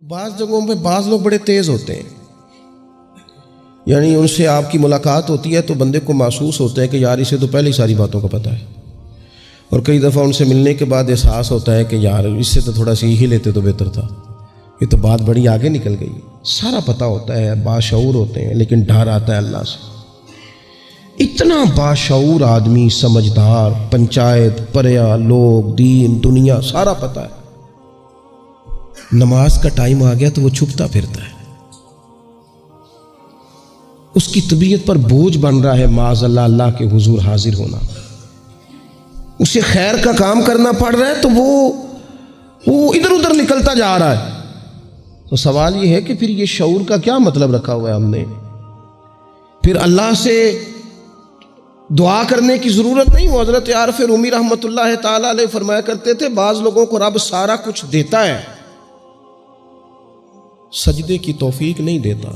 بعض جگہوں پہ بعض لوگ بڑے تیز ہوتے ہیں، یعنی ان سے آپ کی ملاقات ہوتی ہے تو بندے کو محسوس ہوتا ہے کہ یار اسے تو پہلے ہی ساری باتوں کا پتہ ہے، اور کئی دفعہ ان سے ملنے کے بعد احساس ہوتا ہے کہ یار اس سے تو تھوڑا سی ہی لیتے تو بہتر تھا، یہ تو بات بڑی آگے نکل گئی۔ سارا پتہ ہوتا ہے، باشعور ہوتے ہیں، لیکن ڈر آتا ہے اللہ سے۔ اتنا باشعور آدمی، سمجھدار، پنچایت، پریا، لوگ، دین، دنیا سارا پتہ ہے، نماز کا ٹائم آ گیا تو وہ چھپتا پھرتا ہے، اس کی طبیعت پر بوجھ بن رہا ہے معاذ اللہ اللہ کے حضور حاضر ہونا، اسے خیر کا کام کرنا پڑ رہا ہے تو وہ ادھر ادھر نکلتا جا رہا ہے۔ تو سوال یہ ہے کہ پھر یہ شعور کا کیا مطلب رکھا ہوا ہے ہم نے؟ پھر اللہ سے دعا کرنے کی ضرورت نہیں۔ وہ حضرت عارف رومی رحمۃ اللہ تعالی علیہ فرمایا کرتے تھے بعض لوگوں کو رب سارا کچھ دیتا ہے، سجدے کی توفیق نہیں دیتا۔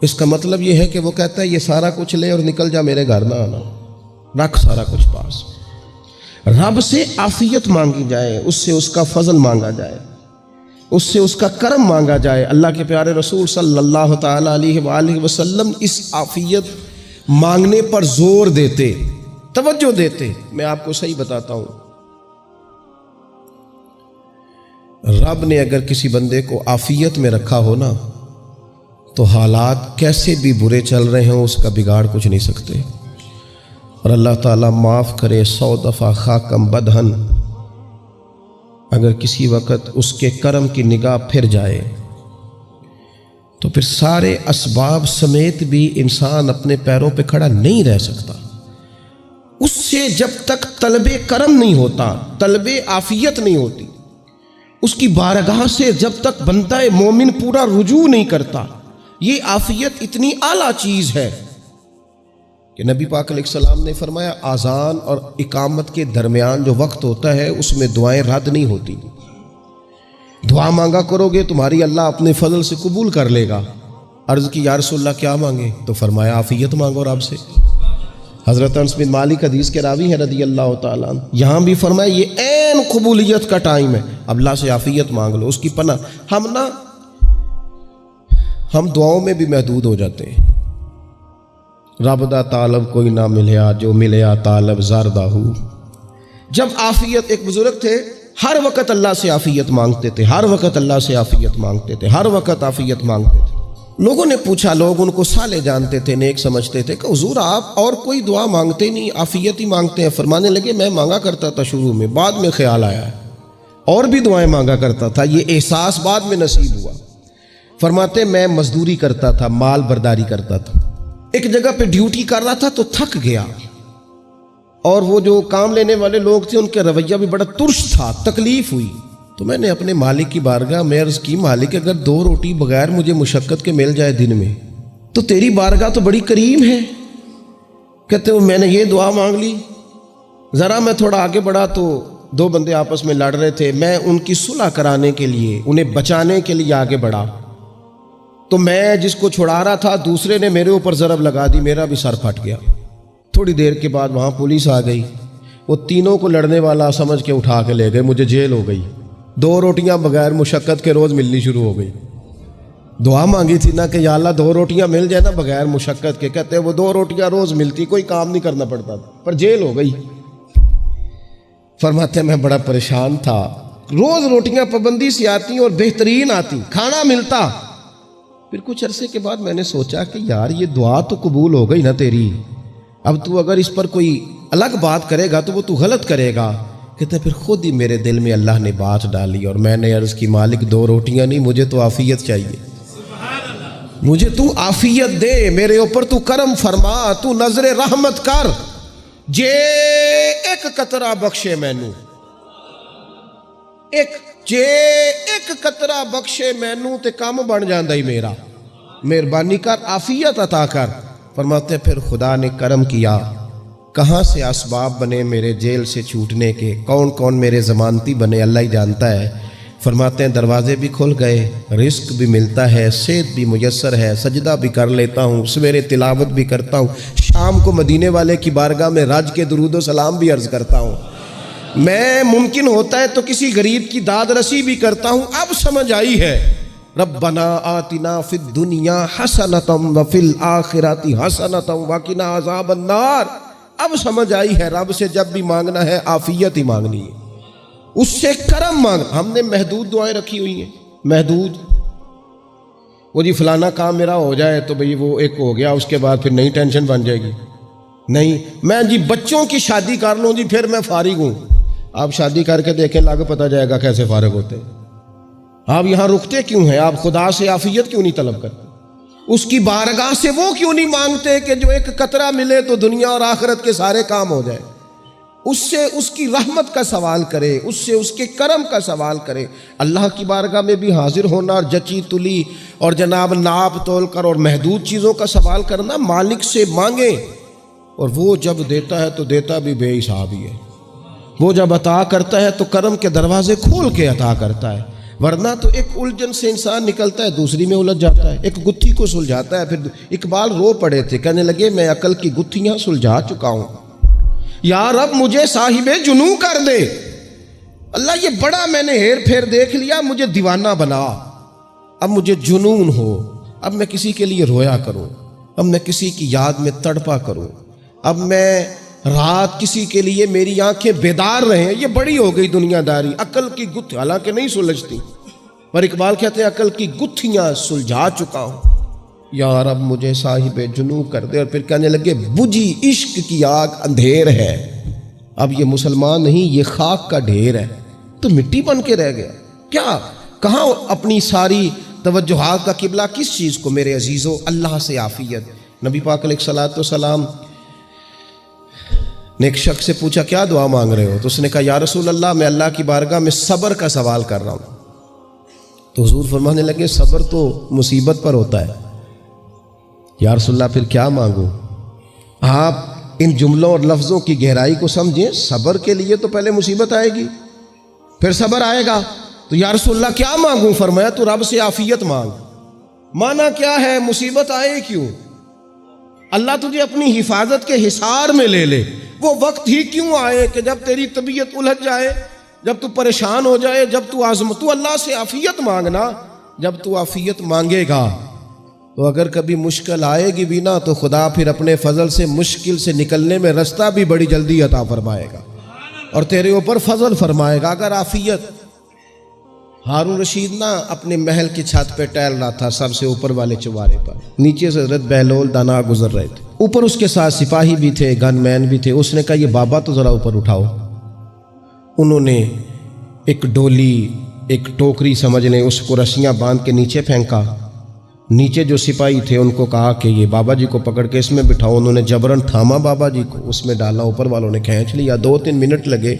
اس کا مطلب یہ ہے کہ وہ کہتا ہے یہ سارا کچھ لے اور نکل جا، میرے گھر نہ آنا، رکھ سارا کچھ پاس۔ رب سے عافیت مانگی جائے، اس سے اس کا فضل مانگا جائے، اس سے اس کا کرم مانگا جائے۔ اللہ کے پیارے رسول صلی اللہ تعالی علیہ وآلہ وسلم اس عافیت مانگنے پر زور دیتے، توجہ دیتے۔ میں آپ کو صحیح بتاتا ہوں، رب نے اگر کسی بندے کو عافیت میں رکھا ہو نا تو حالات کیسے بھی برے چل رہے ہوں اس کا بگاڑ کچھ نہیں سکتے۔ اور اللہ تعالیٰ معاف کرے 100 دفعہ خاکم بدہن، اگر کسی وقت اس کے کرم کی نگاہ پھر جائے تو پھر سارے اسباب سمیت بھی انسان اپنے پیروں پہ کھڑا نہیں رہ سکتا۔ اس سے جب تک طلب کرم نہیں ہوتا، طلب عافیت نہیں ہوتی، اس کی بارگاہ سے جب تک بندہ مومن پورا رجوع نہیں کرتا، یہ عافیت اتنی اعلیٰ چیز ہے کہ نبی پاک علیہ السلام نے فرمایا اذان اور اقامت کے درمیان جو وقت ہوتا ہے اس میں دعائیں رد نہیں ہوتی۔ دعا مانگا کرو گے تمہاری اللہ اپنے فضل سے قبول کر لے گا۔ عرض کی یا رسول اللہ کیا مانگے؟ تو فرمایا عافیت مانگو رب سے۔ حضرت انس بن مالک حدیث کے راوی ہیں رضی اللہ تعالیٰ عنہ، یہاں بھی فرمایا یہ عین قبولیت کا ٹائم ہے، اب اللہ سے عافیت مانگ لو، اس کی پناہ۔ ہم دعاؤں میں بھی محدود ہو جاتے ہیں۔ رب دا طالب کوئی نہ ملیا، جو ملیا طالب زردہ ہو۔ جب عافیت، ایک بزرگ تھے ہر وقت اللہ سے عافیت مانگتے تھے، ہر وقت اللہ سے عافیت مانگتے تھے، ہر وقت عافیت مانگتے تھے۔ لوگوں نے پوچھا، لوگ ان کو صالح جانتے تھے، نیک سمجھتے تھے کہ حضور آپ اور کوئی دعا مانگتے نہیں، عافیت ہی مانگتے ہیں۔ فرمانے لگے میں مانگا کرتا تھا شروع میں، بعد میں خیال آیا اور بھی دعائیں مانگا کرتا تھا، یہ احساس بعد میں نصیب ہوا۔ فرماتے میں مزدوری کرتا تھا، مال برداری کرتا تھا، ایک جگہ پہ ڈیوٹی کر رہا تھا تو تھک گیا، اور وہ جو کام لینے والے لوگ تھے ان کا رویہ بھی بڑا ترش تھا، تکلیف ہوئی۔ تو میں نے اپنے مالک کی بارگاہ میں عرض کی، مالک اگر 2 روٹی بغیر مجھے مشقت کے مل جائے دن میں تو تیری بارگاہ تو بڑی کریم ہے۔ کہتے ہیں میں نے یہ دعا مانگ لی، ذرا میں تھوڑا آگے بڑھا تو 2 بندے آپس میں لڑ رہے تھے، میں ان کی صلح کرانے کے لیے، انہیں بچانے کے لیے آگے بڑھا، تو میں جس کو چھڑا رہا تھا دوسرے نے میرے اوپر ضرب لگا دی، میرا بھی سر پھٹ گیا۔ تھوڑی دیر کے بعد وہاں پولیس آ گئی، وہ تینوں کو لڑنے والا سمجھ کے اٹھا کے لے گئے، مجھے جیل ہو گئی۔ 2 روٹیاں بغیر مشقت کے روز ملنی شروع ہو گئی۔ دعا مانگی تھی نا کہ یا اللہ 2 روٹیاں مل جائے نا بغیر مشقت کے، کہتے ہیں وہ 2 روٹیاں روز ملتی، کوئی کام نہیں کرنا پڑتا تھا، پر جیل ہو گئی۔ فرماتے ہیں میں بڑا پریشان تھا، روز روٹیاں پابندی سے آتی اور بہترین آتی، کھانا ملتا۔ پھر کچھ عرصے کے بعد میں نے سوچا کہ یار یہ دعا تو قبول ہو گئی نا تیری، اب تو اگر اس پر کوئی الگ بات کرے گا تو وہ تو غلط کرے گا۔ کہتے پھر خود ہی میرے دل میں اللہ نے بات ڈالی اور میں نے عرض کی مالک 2 روٹیاں نہیں، مجھے تو عافیت چاہیے، مجھے تو عافیت دے، میرے اوپر تو کرم فرما، تو نظر رحمت کر، جے ایک قطرہ بخشے مینوں، ایک قطرہ بخشے مینوں تے کام بن جاندا ہی میرا، مہربانی کر عافیت عطا کر۔ فرماتے پھر خدا نے کرم کیا، کہاں سے اسباب بنے میرے جیل سے چھوٹنے کے، کون کون میرے ضمانتی بنے اللہ ہی جانتا ہے۔ فرماتے ہیں دروازے بھی کھل گئے، رزق بھی ملتا ہے، صحت بھی میسر ہے، سجدہ بھی کر لیتا ہوں، سویرے تلاوت بھی کرتا ہوں، شام کو مدینے والے کی بارگاہ میں رج کے درود و سلام بھی عرض کرتا ہوں۔ میں ممکن ہوتا ہے تو کسی غریب کی داد رسی بھی کرتا ہوں. اب سمجھ آئی ہے. ربنا آتنا فی الدنیا حسنۃ وفی الآخرۃ حسنۃ وقنا عذاب النار. اب سمجھ آئی ہے رب سے جب بھی مانگنا ہے عافیت ہی مانگنی ہے, اس سے کرم مانگ. ہم نے محدود دعائیں رکھی ہوئی ہیں, محدود. وہ جی فلانا کام میرا ہو جائے تو بھئی وہ ایک ہو گیا, اس کے بعد پھر نئی ٹینشن بن جائے گی. نہیں, میں جی بچوں کی شادی کر لوں جی پھر میں فارغ ہوں. آپ شادی کر کے دیکھیں, لاگو پتہ جائے گا کیسے فارغ ہوتے ہیں. آپ یہاں رکتے کیوں ہیں؟ آپ خدا سے عافیت کیوں نہیں طلب کرتے؟ اس کی بارگاہ سے وہ کیوں نہیں مانگتے کہ جو ایک قطرہ ملے تو دنیا اور آخرت کے سارے کام ہو جائے؟ اس سے اس کی رحمت کا سوال کرے, اس سے اس کے کرم کا سوال کرے. اللہ کی بارگاہ میں بھی حاضر ہونا اور جچی تلی اور جناب ناپ تول کر اور محدود چیزوں کا سوال کرنا, مالک سے مانگے. اور وہ جب دیتا ہے تو دیتا بھی بے حساب ہی ہے. وہ جب عطا کرتا ہے تو کرم کے دروازے کھول کے عطا کرتا ہے, ورنہ تو ایک الجھن سے انسان نکلتا ہے دوسری میں الجھ جاتا ہے. ایک گتھی کو سلجھاتا ہے. پھر اقبال رو پڑے تھے, کہنے لگے میں عقل کی گتھیاں سلجھا چکا ہوں, یا رب مجھے صاحب جنوں کر دے. اللہ یہ بڑا میں نے ہیر پھیر دیکھ لیا, مجھے دیوانہ بنا. اب مجھے جنون ہو, اب میں کسی کے لیے رویا کروں, اب میں کسی کی یاد میں تڑپا کروں, اب میں رات کسی کے لیے میری آنکھیں بیدار رہیں. یہ بڑی ہو گئی دنیا داری. عقل کی گتھی حالانکہ نہیں سلجھتی, پر اقبال کہتے ہیں عقل کی گتھیاں سلجھا چکا ہوں, یا رب مجھے صاحب جنوں کر دے. اور پھر کہنے لگے بجھی عشق کی آگ اندھیر ہے. اب یہ مسلمان نہیں, یہ خاک کا ڈھیر ہے, تو مٹی بن کے رہ گیا. کیا کہاں اپنی ساری توجہات کا قبلہ کس چیز کو میرے عزیزو؟ اللہ سے عافیت. نبی پاک علیہ الصلوۃ والسلام نے ایک شخص سے پوچھا کیا دعا مانگ رہے ہو؟ تو اس نے کہا یا رسول اللہ میں اللہ کی بارگاہ میں صبر کا سوال کر رہا ہوں. تو حضور فرمانے لگے صبر تو مصیبت پر ہوتا ہے. یا رسول اللہ پھر کیا مانگوں؟ آپ ان جملوں اور لفظوں کی گہرائی کو سمجھیں. صبر کے لیے تو پہلے مصیبت آئے گی, پھر صبر آئے گا. تو یا رسول اللہ کیا مانگوں؟ فرمایا تو رب سے عافیت مانگ. مانا کیا ہے؟ مصیبت آئے کیوں؟ اللہ تجھے اپنی حفاظت کے حصار میں لے لے. وہ وقت ہی کیوں آئے کہ جب تیری طبیعت الجھ جائے, جب تو پریشان ہو جائے, جب تو تو اللہ سے عافیت مانگنا. جب تو عافیت مانگے گا تو اگر کبھی مشکل آئے گی بھی نا, تو خدا پھر اپنے فضل سے مشکل سے نکلنے میں رستہ بھی بڑی جلدی عطا فرمائے گا اور تیرے اوپر فضل فرمائے گا. اگر عافیت, ہارون رشید نا اپنے محل کی چھت پہ ٹہل رہا تھا, سب سے اوپر والے چوارے پر, نیچے سے حضرت بہلول دانا گزر رہے تھے, اوپر اس کے ساتھ سپاہی بھی تھے, گن مین بھی تھے. اس نے کہا یہ بابا تو ذرا اوپر اٹھاؤ. انہوں نے ایک ڈولی, ایک ٹوکری سمجھ لیں, اس کو رسیاں باندھ کے نیچے پھینکا. نیچے جو سپاہی تھے ان کو کہا کہ یہ بابا جی کو پکڑ کے اس میں بٹھاؤ. انہوں نے جبرن تھاما بابا جی کو, اس میں ڈالا, اوپر والوں نے کھینچ لیا. 2-3 منٹ لگے.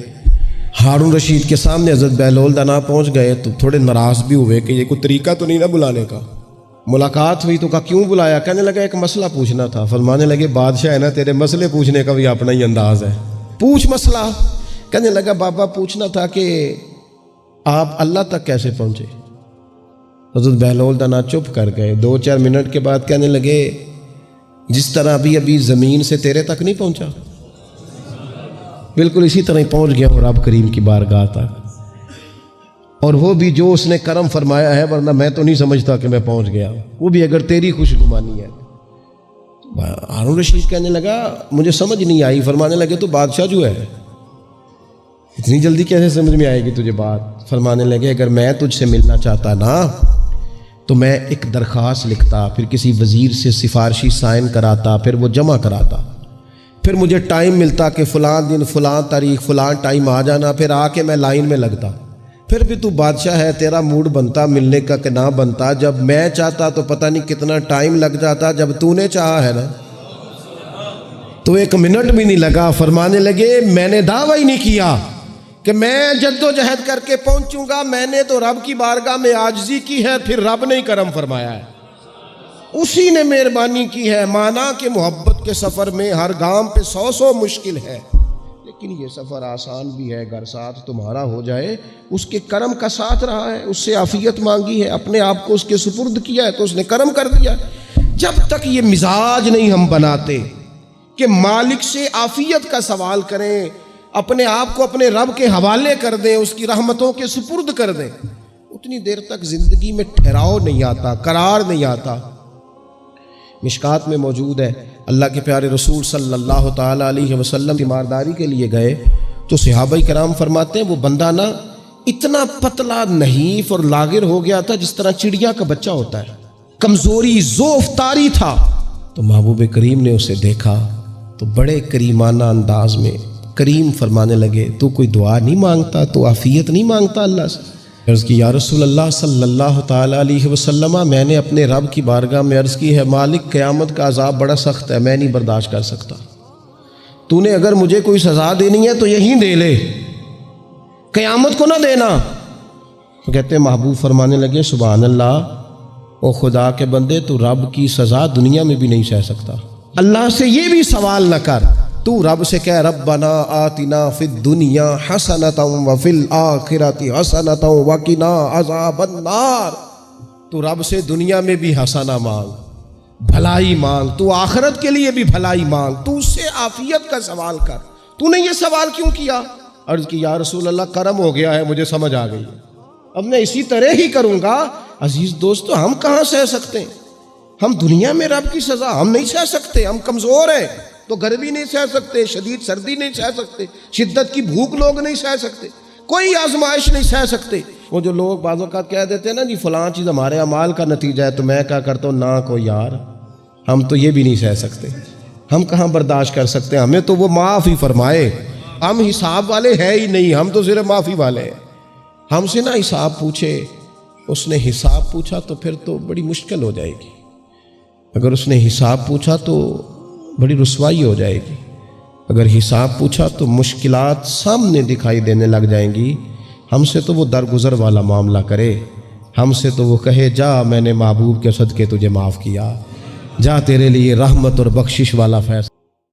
ہارون رشید کے سامنے حضرت بہلول دانا پہنچ گئے تو تھوڑے ناراض بھی ہوئے کہ یہ کوئی طریقہ تو نہیں نہ بلانے کا. ملاقات ہوئی تو کہا کیوں بلایا؟ کہنے لگا ایک مسئلہ پوچھنا تھا. فرمانے لگے بادشاہ ہے نا, تیرے مسئلے پوچھنے کا بھی اپنا ہی انداز ہے, پوچھ مسئلہ. کہنے لگا بابا پوچھنا تھا کہ آپ اللہ تک کیسے پہنچے؟ حضرت بہلول دانا چپ کر گئے. 2-4 منٹ کے بعد کہنے لگے جس طرح ابھی زمین سے تیرے تک نہیں پہنچا, بالکل اسی طرح ہی پہنچ گیا ہوں رب کریم کی بارگاہ تک. اور وہ بھی جو اس نے کرم فرمایا ہے, ورنہ میں تو نہیں سمجھتا کہ میں پہنچ گیا, وہ بھی اگر تیری خوش گمانی ہے. ہارون رشید کہنے لگا مجھے سمجھ نہیں آئی. فرمانے لگے تو بادشاہ جو ہے اتنی جلدی کیسے سمجھ میں آئے گی تجھے بات؟ فرمانے لگے اگر میں تجھ سے ملنا چاہتا نا تو میں ایک درخواست لکھتا, پھر کسی وزیر سے سفارشی سائن کراتا, پھر وہ جمع کراتا, پھر مجھے ٹائم ملتا کہ فلاں دن فلاں تاریخ فلاں ٹائم آ جانا, پھر آ کے میں لائن میں لگتا. پھر بھی تو بادشاہ ہے, تیرا موڈ بنتا ملنے کا کہ نہ بنتا. جب میں چاہتا تو پتہ نہیں کتنا ٹائم لگ جاتا, جب تو نے چاہا ہے نا تو 1 منٹ بھی نہیں لگا. فرمانے لگے میں نے دعویٰ ہی نہیں کیا کہ میں جد و جہد کر کے پہنچوں گا, میں نے تو رب کی بارگاہ میں عاجزی کی ہے, پھر رب نے ہی کرم فرمایا ہے, اسی نے مہربانی کی ہے. مانا کہ محبت کے سفر میں ہر گام پہ 100 مشکل ہے, لیکن یہ سفر آسان بھی ہے. اگر ساتھ تمہارا ہو جائے, اس کے کرم کا ساتھ رہا ہے, اس سے عافیت مانگی ہے, اپنے آپ کو اس کے سپرد کیا ہے تو اس نے کرم کر دیا. جب تک یہ مزاج نہیں ہم بناتے کہ مالک سے عافیت کا سوال کریں, اپنے آپ کو اپنے رب کے حوالے کر دیں، اس کی رحمتوں کے سپرد کر دیں، اتنی دیر تک زندگی میں ٹھہراؤ نہیں آتا، قرار نہیں آتا۔ مشکات میں موجود ہے، اللہ کے پیارے رسول صلی اللہ تعالیٰ علیہ وسلم تیمارداری کے لیے گئے تو صحابہ کرام فرماتے ہیں وہ بندہ نا اتنا پتلا نحیف اور لاغر ہو گیا تھا جس طرح چڑیا کا بچہ ہوتا ہے، کمزوری ضعف طاری تھا۔ تو محبوب کریم نے اسے دیکھا تو بڑے کریمانہ انداز میں کریم فرمانے لگے، تو کوئی دعا نہیں مانگتا، تو عافیت نہیں مانگتا اللہ سے؟ عرض کی یا رسول اللہ صلی اللہ تعالیٰ علیہ وسلم، میں نے اپنے رب کی بارگاہ میں عرض کی ہے مالک قیامت کا عذاب بڑا سخت ہے، میں نہیں برداشت کر سکتا، تو نے اگر مجھے کوئی سزا دینی ہے تو یہیں دے لے، قیامت کو نہ دینا۔ تو کہتے ہیں محبوب فرمانے لگے سبحان اللہ، او خدا کے بندے تو رب کی سزا دنیا میں بھی نہیں سہ سکتا، اللہ سے یہ بھی سوال نہ کر، تو رب سے کہہ ربنا آتنا فی الدنیا حسنۃ وفی الآخرۃ حسنۃ وقنا عذاب النار، تو رب سے دنیا میں بھی حسنہ مانگ، بھلائی مانگ، تو آخرت کے لیے بھی بھلائی مانگ، تو اس سے عافیت کا سوال کر، تو نے یہ سوال کیوں کیا؟ عرض کی یا رسول اللہ کرم ہو گیا ہے، مجھے سمجھ آ گئی، اب میں اسی طرح ہی کروں گا۔ عزیز دوستو، ہم کہاں سہ سکتے ہیں؟ ہم دنیا میں رب کی سزا ہم نہیں سہ سکتے، ہم کمزور ہیں، تو گرمی نہیں سہ سکتے، شدید سردی نہیں سہ سکتے، شدت کی بھوک لوگ نہیں سہ سکتے، کوئی آزمائش نہیں سہ سکتے۔ وہ جو لوگ بعض اوقات کہہ دیتے ہیں نا جی فلاں چیز ہمارے اعمال کا نتیجہ ہے، تو میں کیا کرتا ہوں، نہ کو یار، ہم تو یہ بھی نہیں سہ سکتے، ہم کہاں برداشت کر سکتے ہیں، ہمیں تو وہ معاف ہی فرمائے، ہم حساب والے ہے ہی نہیں، ہم تو صرف معافی والے ہیں۔ ہم سے نہ حساب پوچھے، اس نے حساب پوچھا تو پھر تو بڑی مشکل ہو جائے گی، اگر اس نے حساب پوچھا تو بڑی رسوائی ہو جائے گی، اگر حساب پوچھا تو مشکلات سامنے دکھائی دینے لگ جائیں گی۔ ہم سے تو وہ درگزر والا معاملہ کرے، ہم سے تو وہ کہے جا میں نے محبوب کے صدقے تجھے معاف کیا، جا تیرے لیے رحمت اور بخشش والا فیصلہ